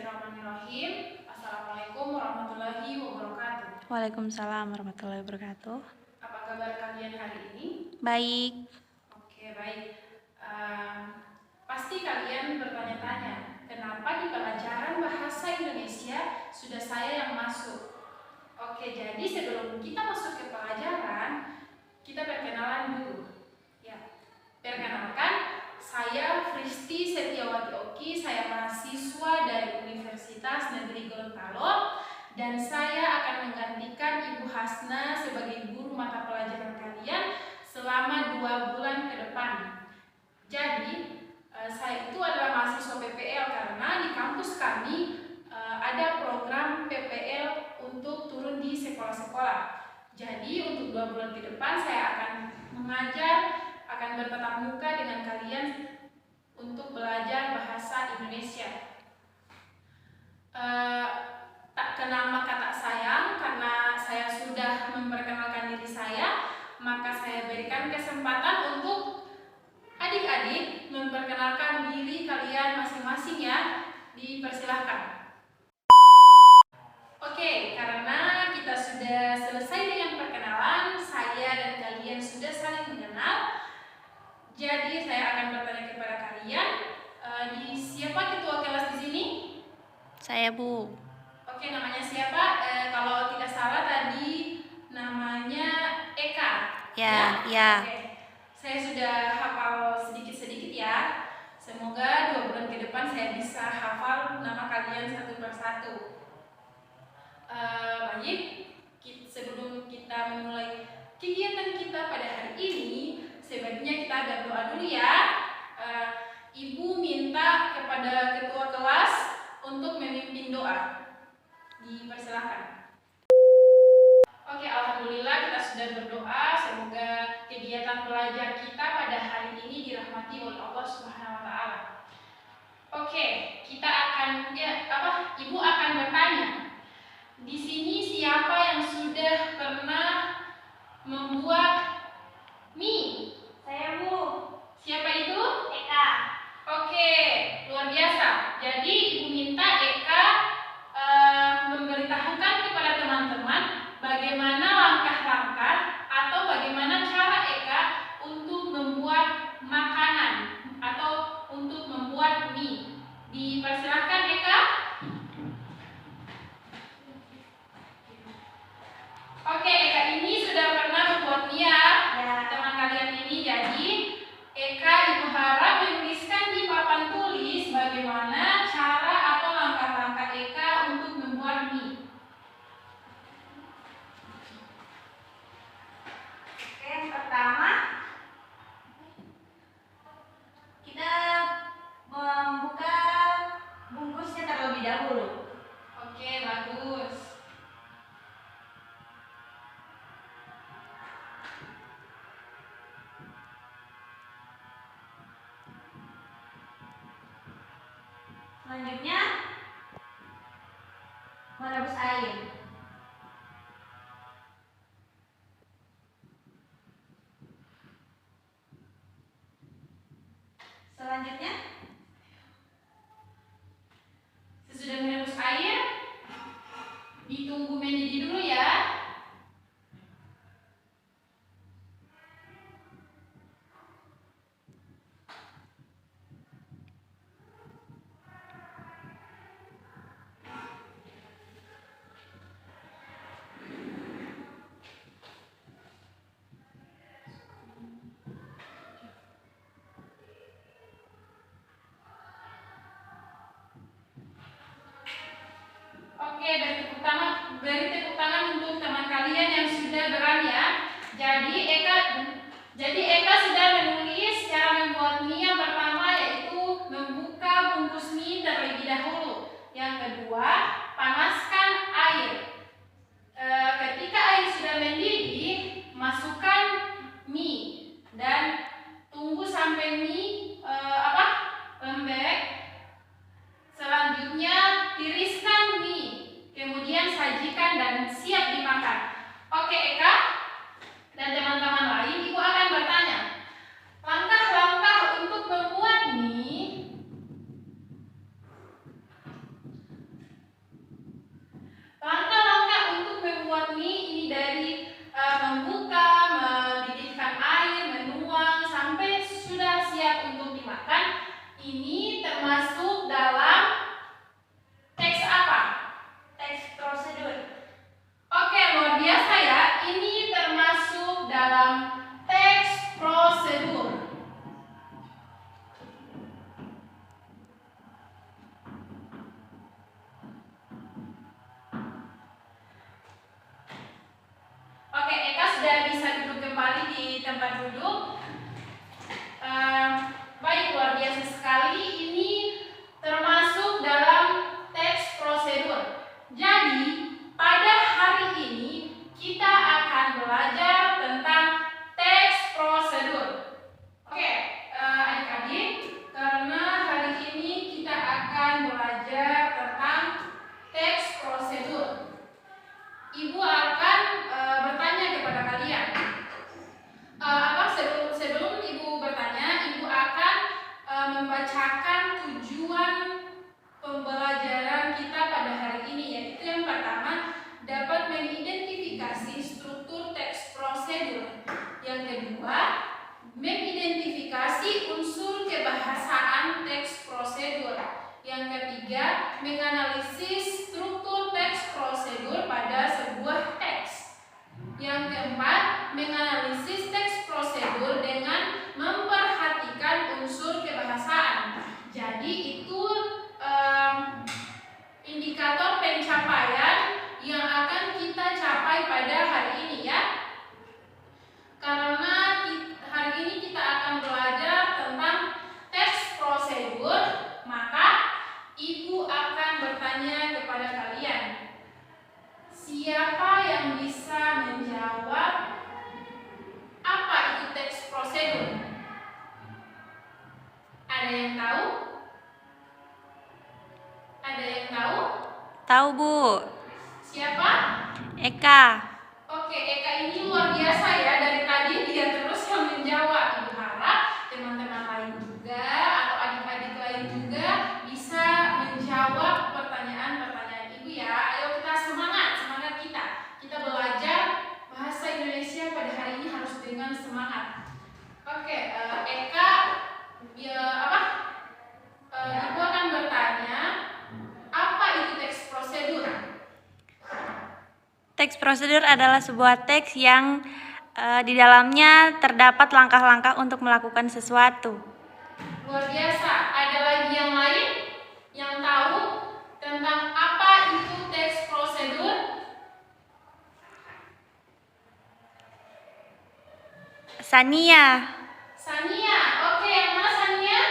Bismillahirrahmanirrahim. Assalamualaikum warahmatullahi wabarakatuh. Waalaikumsalam warahmatullahi wabarakatuh. Apa kabar kalian hari ini? Baik. Oke, baik. Pasti kalian bertanya-tanya, kenapa di pelajaran bahasa Indonesia sudah saya yang masuk? Oke, jadi sebelum kita masuk ke pelajaran, kita perkenalan dulu. Ya, perkenalkan, saya Fristi Setiawati Oki, saya mahasiswa dari Universitas Negeri Gorontalo, dan saya akan menggantikan Ibu Hasna sebagai guru mata pelajaran kalian selama 2 bulan ke depan. Jadi, saya itu adalah mahasiswa PPL karena di kampus kami ada program PPL untuk turun di sekolah-sekolah. Jadi, untuk 2 bulan ke depan saya akan mengajar, akan bertatap muka dengan kalian untuk belajar bahasa Indonesia. Tak kenal maka tak sayang, karena saya sudah memperkenalkan diri saya, maka saya berikan kesempatan untuk adik-adik memperkenalkan diri kalian masing-masing ya. Dipersilahkan. Oke, karena kita sudah selesai dengan perkenalan, saya dan kalian sudah saling mengenal. Jadi saya akan bertanya kepada kalian, siapa ketua kelas di sini? Saya, Bu. Oke, namanya siapa? Kalau tidak salah tadi namanya Eka. Ya. Oke. Saya sudah hafal sedikit-sedikit ya. Semoga 2 bulan ke depan saya bisa hafal nama kalian satu persatu. Baik, sebelum kita memulai kegiatan kita pada hari ini, sebaiknya kita berdoa dulu ya. Ibu minta kepada ketua kelas untuk memimpin doa. Dipersilahkan. Oke, alhamdulillah kita sudah berdoa. Semoga kegiatan belajar kita pada hari ini dirahmati oleh Allah Subhanahu wa taala. Oke, kita akan Ibu akan bertanya. Di sini siapa yang sudah pernah membuat mie? Saya, Bu. Siapa itu? Eka. Oke, luar biasa. Jadi Ibu minta Eka memberitahukan kepada teman-teman bagaimana langkah-langkah atau bagaimana cara Eka untuk membuat makanan atau untuk membuat mie. Dipersilahkan Eka. Oke, Eka ini sudah pernah membuat mie ya. Teman kalian ini. Jadi Eka Ibu harap menuliskan di papan tulis bagaimana cara atau langkah-langkah Eka untuk membuat mie. Oke, yang pertama kita membuka bungkusnya terlebih dahulu. Oke, bagus. Selanjutnya merebus air. Selanjutnya Sesudah merebus air, ditunggu mendidih dulu ya. Oke, beri tepuk tangan untuk teman kalian yang sudah berani ya. Jadi Eka sudah menulis cara membuat mie. Yang pertama yaitu membuka bungkus mie terlebih dahulu. Yang kedua, panaskan air. Ketika air sudah mendidih, masukkan mie dan tunggu sampai mie lembek. Selanjutnya tiriskan mie, kemudian sajikan dan siap dimakan. Oke Eka dan teman-teman lain, Ibu akan bertanya, ketiga, menganalisis struktur teks prosedur pada sebuah teks. Yang keempat, menganalisis teks prosedur dengan memperhatikan unsur kebahasaan. Jadi itu indikator pencapaian yang akan kita capai pada hari ini ya. Karena hari ini kita akan belajar tentang teks prosedur, maka Ibu akan bertanya kepada kalian, siapa yang bisa menjawab apa itu teks prosedur? Ada yang tahu? Ada yang tahu? Tahu, Bu. Siapa? Eka. Oke, Eka ini luar biasa ya. Dari tadi dia terus yang menjawab. Ibu harap teman-teman lain juga atau adik-adik lain juga bisa menjawab pertanyaan-pertanyaan Ibu ya. Ayo kita semangat kita. Kita belajar bahasa Indonesia pada hari ini harus dengan semangat. Oke, Eka, Ibu akan bertanya, apa itu teks prosedur? Teks prosedur adalah sebuah teks yang di dalamnya terdapat langkah-langkah untuk melakukan sesuatu. Luar biasa. Ada lagi yang lain yang tahu tentang apa itu teks prosedur? Sania. Sania. Oke, yang mana Sania?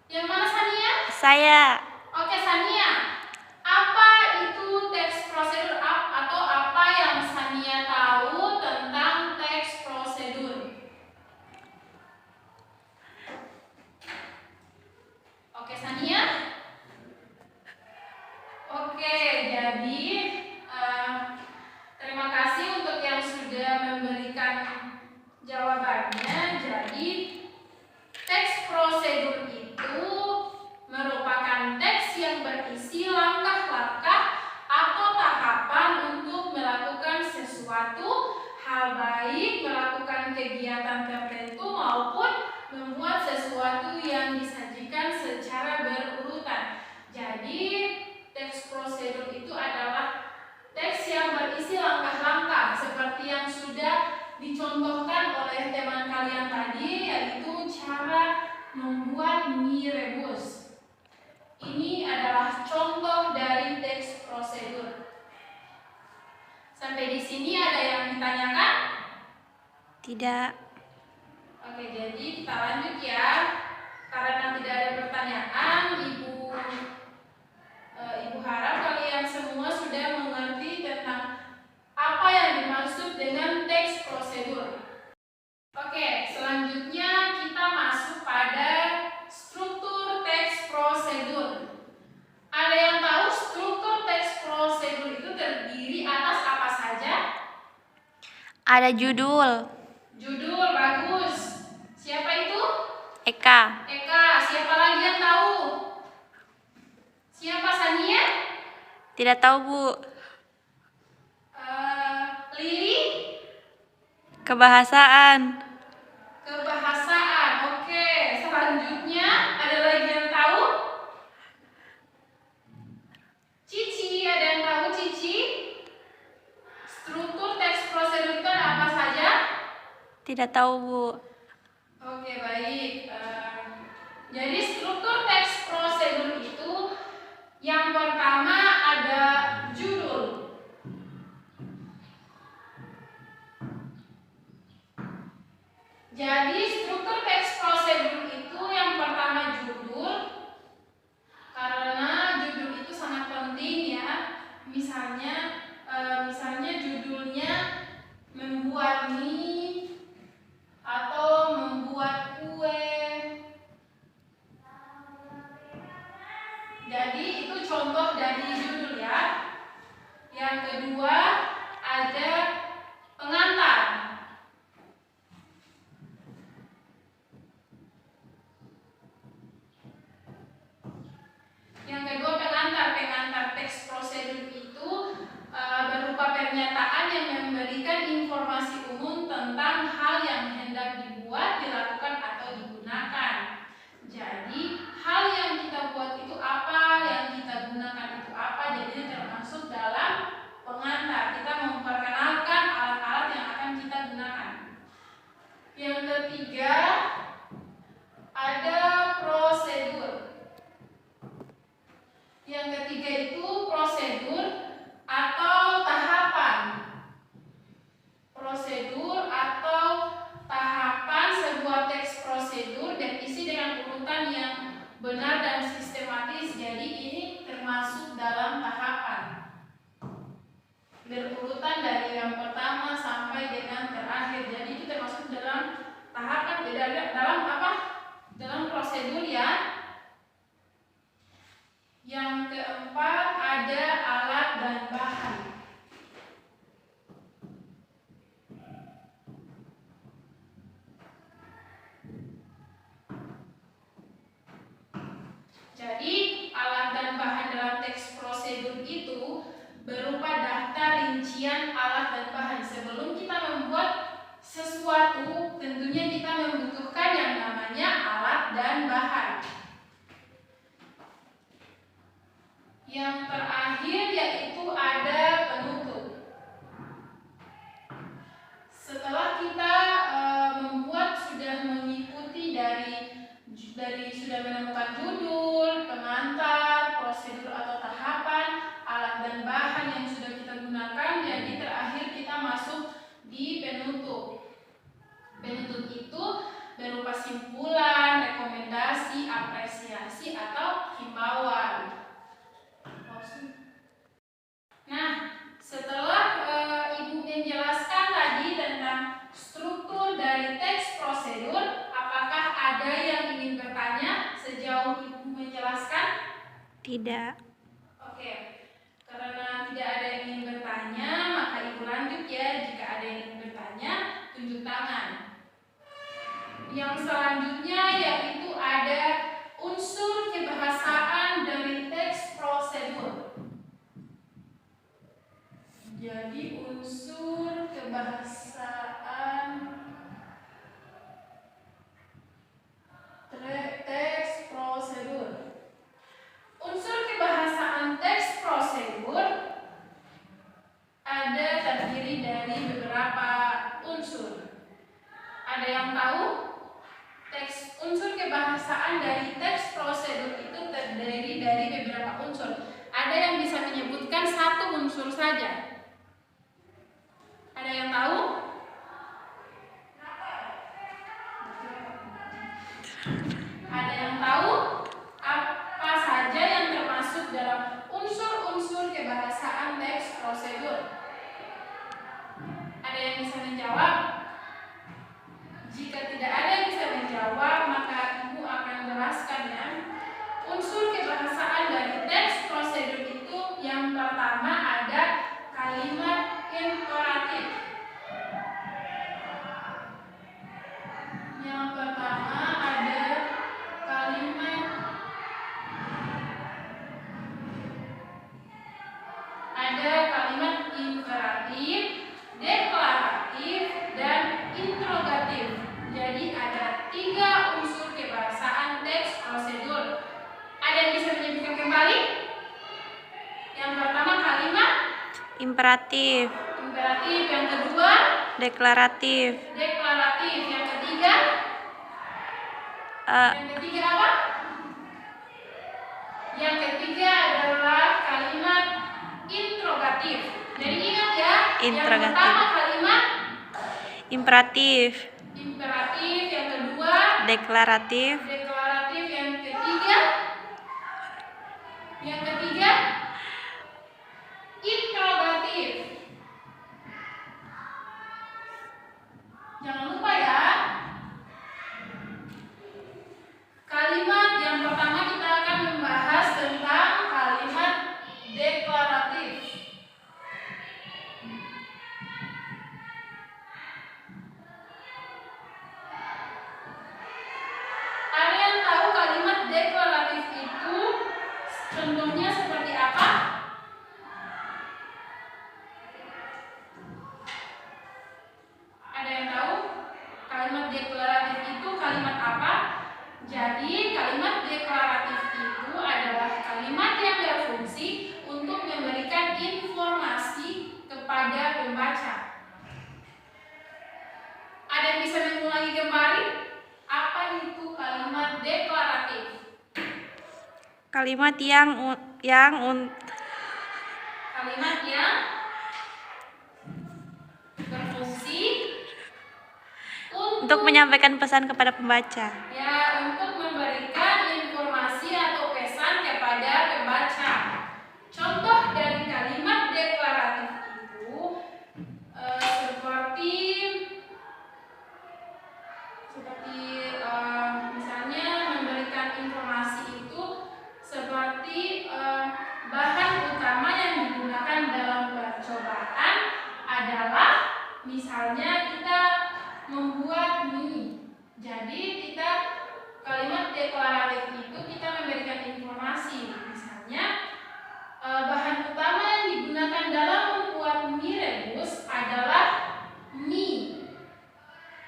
Yang mana Sania? Saya. Oke, Sania. Apa itu teks prosedur atau apa yang Sania tahu tentang teks prosedur? Oke, Sania. Oke, jadi terima kasih untuk yang sudah memberikan jawabannya. Jadi teks prosedur itu merupakan teks yang berisi langkah-langkah atau tahapan untuk melakukan sesuatu hal, baik melakukan kegiatan tertentu maupun membuat sesuatu yang disajikan secara berurutan. Jadi teks prosedur itu adalah teks yang berisi langkah-langkah seperti yang sudah dicontohkan oleh teman kalian tadi, yaitu cara membuat mie rebus. Ini adalah contoh dari teks prosedur. Sampai di sini ada yang ditanyakan? Tidak. Oke, jadi kita lanjut ya. Karena tidak ada pertanyaan, Ibu harap kalian semua sudah mengerti tentang apa yang dimaksud dengan teks prosedur. Oke, selanjutnya kita masuk pada struktur teks prosedur. Ada yang tahu struktur teks prosedur itu terdiri atas apa saja? Ada judul. Judul, bagus. Siapa itu? Eka. Eka. Siapa lagi yang tahu? Siapa, Sania? Tidak tahu, Bu. Lili? Kebahasaan. Kebahasaan. Oke, selanjutnya ada lagi yang tahu? Cici, ada yang tahu Cici? Struktur teks prosedur itu ada apa saja? Tidak tahu, Bu. Oke, baik. Jadi struktur teks prosedur itu yang pertama ada judul. Jadi struktur teks prosedur itu yang pertama judul, karena judul itu sangat penting ya. Misalnya judulnya membuat mie atau membuat kue. Jadi itu contoh dari judul ya. Yang kedua ada pengantar. Yang kedua pengantar teks prosedur itu berupa pernyataan yang memberikan informasi umum tentang hal yang hendak dibuat, dilakukan atau digunakan. Jadi hal yang kita buat itu Yang ketiga itu prosedur atau tahapan. Prosedur atau tahapan sebuah teks prosedur dan isi dengan urutan yang benar dan sistematis. Jadi ini termasuk dalam tahapan. Berurutan dari yang pertama sampai dengan terakhir. Jadi itu termasuk dalam tahapan, dalam apa? Dalam prosedur ya. Yang keempat ada alat dan bahan. Jadi alat dan bahan dalam teks prosedur itu berupa daftar rincian alat dan bahan. Sebelum kita membuat sesuatu, tentunya kita membutuhkan yang namanya alat dan bahan. Yang terakhir yaitu ada penutup. Setelah kita membuat, sudah mengikuti dari sudah menemukan judul, pengantar, prosedur atau tahapan, alat dan bahan yang sudah kita gunakan, jadi terakhir kita masuk di penutup. Penutup itu berupa simpulan, rekomendasi, apresiasi atau himbauan. Nah, setelah Ibu menjelaskan tadi tentang struktur dari teks prosedur, apakah ada yang ingin bertanya sejauh Ibu menjelaskan? Tidak. Oke, karena tidak ada yang ingin bertanya, maka Ibu lanjut ya. Jika ada yang ingin bertanya, tunjuk tangan. Yang selanjutnya yaitu ada unsur kebahasaan dari teks prosedur. Jadi unsur kebahasaan teks prosedur. Unsur kebahasaan teks prosedur ada terdiri dari beberapa unsur. Ada yang tahu? Unsur kebahasaan dari teks prosedur itu terdiri dari beberapa unsur. Ada yang bisa menyebutkan satu unsur saja. Ada yang tahu? Ada yang tahu apa saja yang termasuk dalam unsur-unsur kebahasaan teks prosedur? Ada yang bisa menjawab? Jika tidak ada yang bisa menjawab, maka Ibu akan jelaskan ya. Unsur kebahasaan dari teks prosedur itu yang pertama ada kalimat imperatif. Yang pertama ada kalimat imperatif, deklaratif, dan interrogatif. Jadi ada 3 unsur kebahasaan teks prosedur. Ada yang bisa menyebutkan kembali? Yang pertama kalimat Imperatif. imperatif, yang kedua Deklaratif. deklaratif, yang ketiga apa? Yang ketiga adalah kalimat interrogatif. Jadi ingat ya, Interrogatif. yang pertama kalimat Imperatif. imperatif, yang kedua Deklaratif. deklaratif, yang ketiga interrogatif. Jangan lupa ya. Kalimat yang pertama kita akan membahas tentang kalimat deklaratif. Ada yang tahu kalimat deklaratif itu contohnya kalimat kalimat yang berfungsi untuk menyampaikan pesan kepada pembaca. ya, untuk memberikan informasi atau pesan kepada pembaca. Contoh dari kalimat deklaratif itu seperti misalnya memberikan informasi itu seperti bahan utama yang digunakan dalam percobaan adalah misalnya kita membuat mie. Jadi kita kalimat deklaratif itu kita memberikan informasi, misalnya bahan utama yang digunakan dalam membuat mie rebus adalah mie.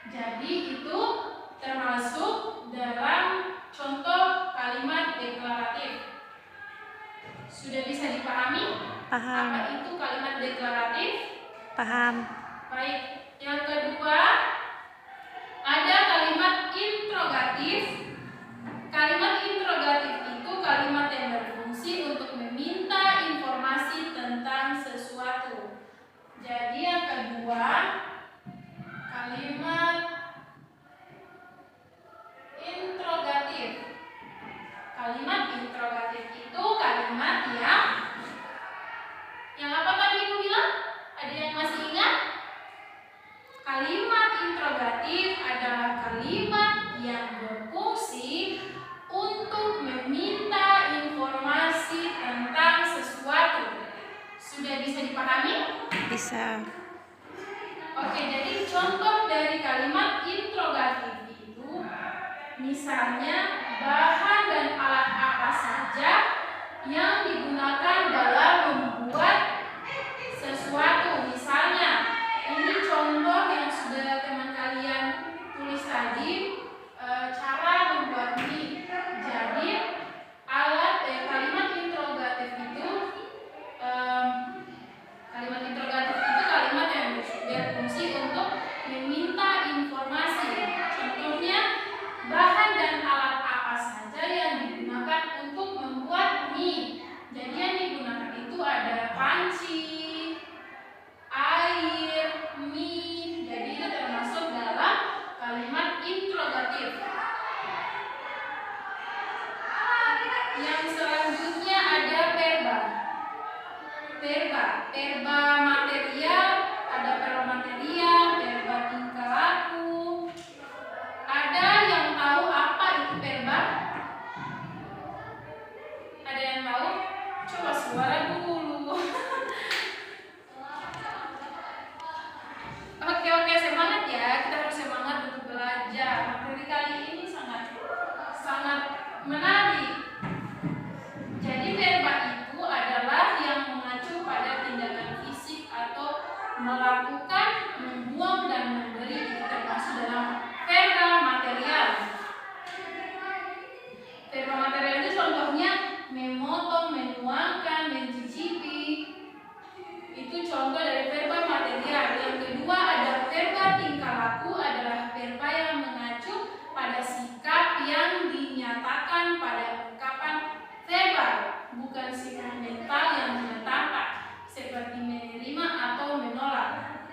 Jadi itu termasuk dalam contoh kalimat deklaratif. Sudah bisa dipahami? Paham. Apa itu kalimat deklaratif? Paham. Baik, yang kedua ada kalimat interrogatif. Kalimat interrogatif itu kalimat yang berfungsi untuk meminta informasi tentang sesuatu. Jadi yang kedua, kalimat interrogatif. Kalimat interrogatif itu kalimat yang apa tadi Ibu bilang? Ada yang masih ingat? Kalimat interrogatif adalah kalimat yang berfungsi untuk meminta informasi tentang sesuatu. Sudah bisa dipahami? Bisa. Oke, jadi contoh dari kalimat interrogatif itu misalnya bahan dan alat apa saja yang digunakan dalam membuat sesuatu. Misalnya, ini contoh yang sudah teman kalian tulis tadi, cara membuat mie. Jadi kalimat interrogatif itu kalimat yang berfungsi untuk meminta informasi. Contohnya, bahan dan alat apa saja yang digunakan untuk membuat mie. Jadi yang digunakan itu ada panci, air, mie. Jadi itu termasuk dalam kalimat interrogatif. Yang selanjutnya ada verba. Verba material, ada verba material, verba tingkah laku. Ada yang tahu apa itu verba? Ada yang tahu? Coba suara dulu. Oke, semangat ya. Kita harus semangat untuk belajar. Materi kali ini sangat menarik. Jadi verba itu adalah yang mengacu pada tindakan fisik atau melakukan, membuang dan memberi. Itu termasuk dalam verba material. Verba material itu contohnya memotong, menuangkan, mencicipi. Itu contoh dari verba material. Yang kedua ada verba tingkah laku, adalah verba yang mengacu pada sikap yang dinyatakan pada ungkapan verbal, bukan sikap mental yang menetapkan, seperti menerima atau menolak.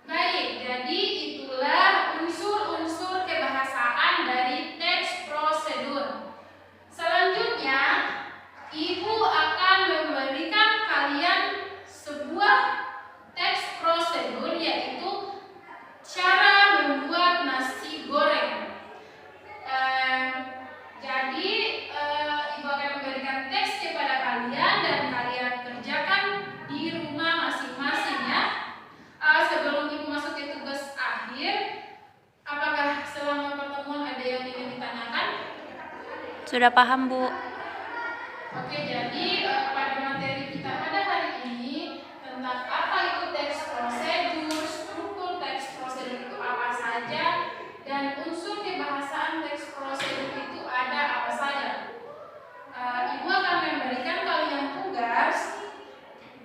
Baik, jadi itulah unsur-unsur kebahasaan dari teks prosedur. Selanjutnya, Ibu akan memberikan kalian sebuah teks prosedur, yaitu cara membuat nasi goreng. Jadi Ibu akan memberikan teks kepada kalian dan kalian kerjakan di rumah masing-masing ya. Sebelum Ibu masuk ke tugas akhir, apakah selama pertemuan ada yang ingin ditanyakan? Sudah paham, Bu. Oke, jadi pada materi kita pada hari ini tentang apa itu teks prosedur, struktur teks prosedur itu apa saja, dan unsur kebahasaan teks prosedur itu ada apa saja. Ibu akan memberikan kalian tugas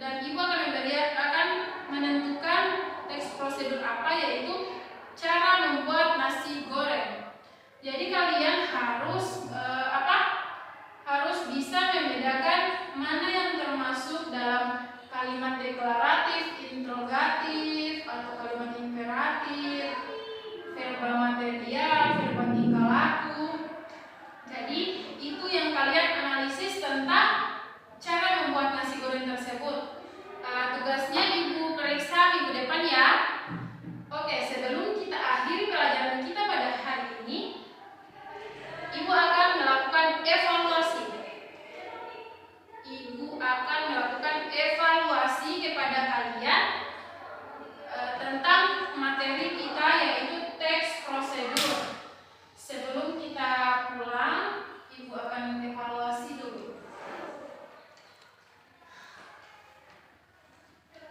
dan Ibu akan menentukan teks prosedur apa, yaitu cara membuat nasi goreng. Jadi kalian harus kalimat deklaratif, interrogatif, atau kalimat imperatif, verbal material, verbal tingkah laku. Jadi itu yang kalian analisis tentang cara membuat nasi goreng tersebut. Tugasnya Ibu periksa minggu depan ya. Oke, sebelum kita akhiri pelajaran kita pada hari ini, Ibu akan melakukan evaluasi. Ibu akan melakukan evaluasi kepada kalian tentang materi kita, yaitu teks prosedur. Sebelum kita pulang, Ibu akan evaluasi dulu.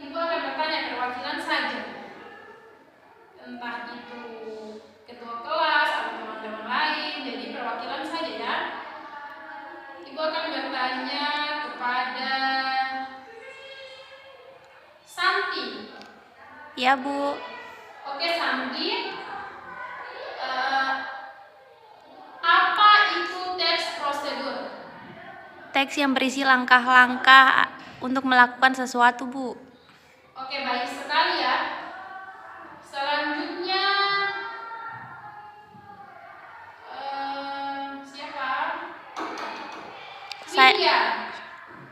Ibu akan bertanya perwakilan saja, entah itu ketua kelas atau teman-teman lain, jadi perwakilan saja ya. Ibu akan bertanya kepada Santi. Ya, Bu. Oke, Santi. Apa itu teks prosedur? Teks yang berisi langkah-langkah untuk melakukan sesuatu, Bu. Oke, baik sekali ya. Selanjutnya siapa? Widya.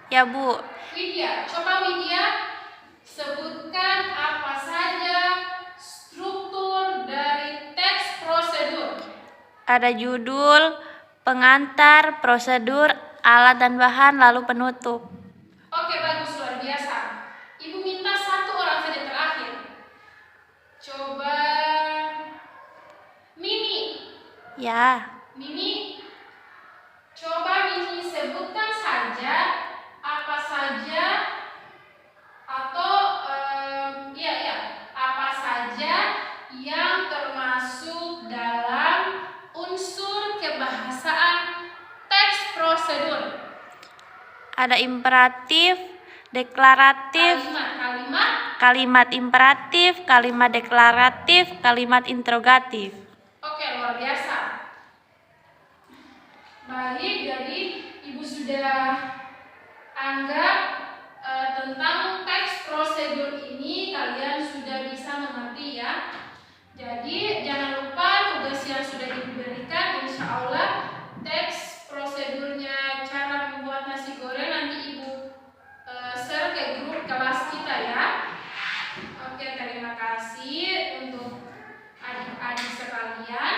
Ya, Bu. Widya, coba Widya sebutkan apa saja struktur dari teks prosedur. Ada judul, pengantar, prosedur, alat dan bahan, lalu penutup. Oke, bagus, luar biasa. Ibu minta satu orang saja terakhir. Coba Mimi. Ya. Mimi, coba Mimi sebutkan saja apa saja atau apa saja yang termasuk dalam unsur kebahasaan teks prosedur. Ada imperatif, deklaratif, kalimat imperatif, kalimat deklaratif, kalimat interrogatif. Oke, luar biasa. Baik, jadi Ibu sudah anggap tentang teks prosedur ini kalian sudah bisa mengerti ya. Jadi jangan lupa tugas yang sudah Ibu berikan, insya Allah teks prosedurnya cara membuat nasi goreng nanti Ibu share ke grup kelas kita ya. Oke, terima kasih untuk adik-adik sekalian.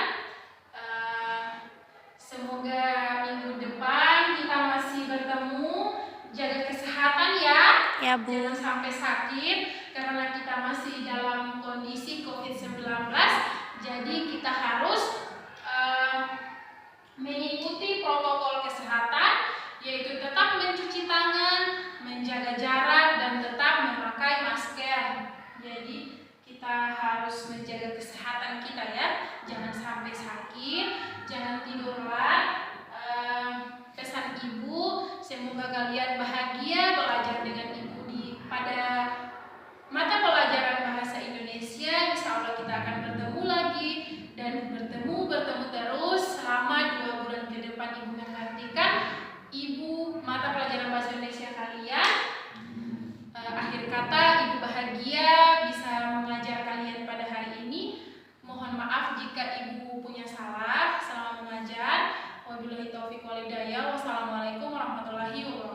Semoga minggu depan kita masih bertemu. Jaga kesehatan ya. Ya, Bu. Jangan sampai sakit karena kita masih dalam kondisi COVID-19. Jadi kita harus mengikuti protokol kesehatan, yaitu tetap mencuci tangan, menjaga jarak, dan tetap memakai masker. Jadi kita harus menjaga kesehatan kita ya. Jangan sampai sakit, jangan tidurlah. Pesan Ibu, semoga kalian bahagia belajar dengan Ibu pada mata pelajaran bahasa Indonesia. Insya Allah kita akan bertemu lagi dan bertemu terus selama 2 bulan ke depan. Ibu menggantikan Ibu mata pelajaran bahasa Indonesia kalian. Akhir kata, Ibu bahagia bisa mengajar kalian pada hari ini. Mohon maaf jika Ibu punya salah selama mengajar. Wabillahi taufiq wal hidayah. Wassalamualaikum warahmatullahi wabarakatuh.